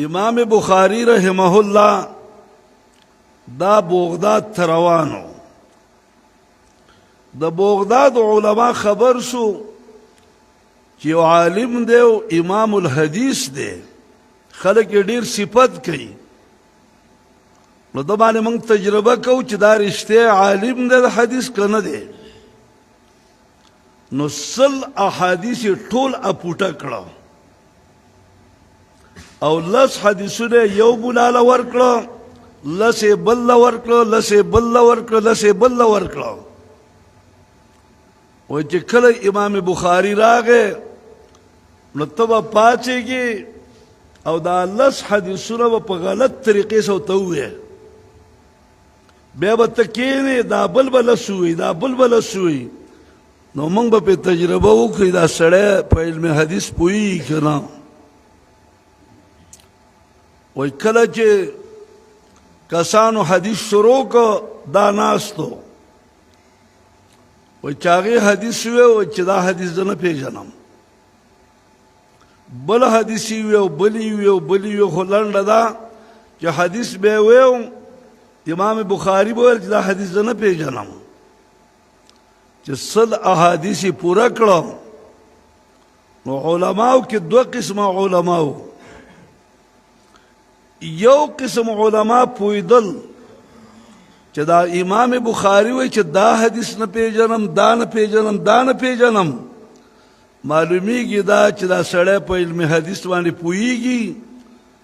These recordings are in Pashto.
امام بخاری رحمه الله دا بغداد تروانو. د بغداد علما خبر شو چې یو عالم دی او امام الحدیث دی، خلک یې ډیر صفت کوي. نو د باندې موږ تجربه کوو چې دا رښتیا عالم دی د حدیث که نه دی. نو 100 احادیث یې ټول اپوټه کړه او 10 حدیثونه یو بلاله ورکړه، 10 یې بل له ورکړه، 10 یې بل له ورکړه، 10 یې بل له ورکړه. وایي چې کله امام بخاري راغی نو ته به پاڅېږې او دا 10 حدیثونه به په غلط طریقې سره ورته ووایې، بیا به ته کښېنې دا بل به 10 ووایي، دا بل به 10 ووایي. نو موږ به پرې تجربه وکړو دا سړی په علم حدیث پوهېږي که نه. وایي کله چې کسانو حدیث شروع که دا ناستو، وایي چې هغې حدیث وی چې دا حدیث زه نه پېژنم، بل حدیث یې وی او بل یې وی او بل یې وی، خو لنډه ده چې حدیث به یې وی امام بخاري به ویل چې دا حدیث زه نه پېژنم. چې 100 احادیث یې پوره کړه. نو علماو کې 2 قسمه علماو، یو قسم علما پویدل چې دا امام بخاری وی چې دا حدیث نه پیژنم، دا نه پیژنم، دا نه پیژنم. معلومیږي دا چې دا سړی په علم حدیث باندې پوهیږي،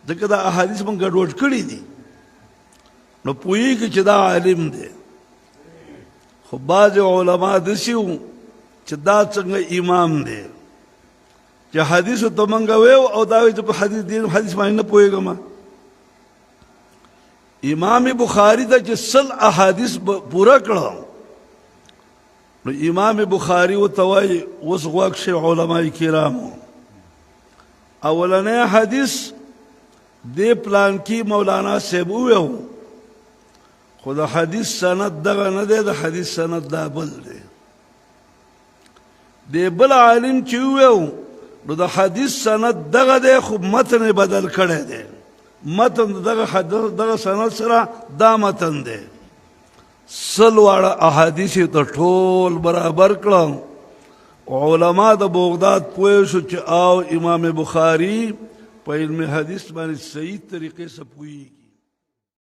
ځکه دا احادیث موږ ګډوډ کړي دي. نو پوهیږي چې دا عالم دی. خو بعض علما داسې وو چې دا څنګه امام دی چې حدیثو ته موږ ویو او دا وایي چې په حدیث باندې نه پوهېږم. امام بخاری ته چې 100 احادیث پوره کړه، نو امام بخاری ورته وایي اوس غوږ شئ علماء کرامو، اولنی حدیث دې پلان کې مولانا صاحب وویو، خو د حدیث سند دغه نه دی، د حدیث سند دا بل دی. دی بل عالم چې وویو نو د حدیث سند دغه دی، خو متن یې بدل کړی دی. متن دغه سند سره دا متن دی. 100 واړه احادیث یې ته ټول برابر کړه. علما د بغداد پوه شو چې او امام بخاري په علم حدیث باندې صحیح طریقې سره پوهېږي.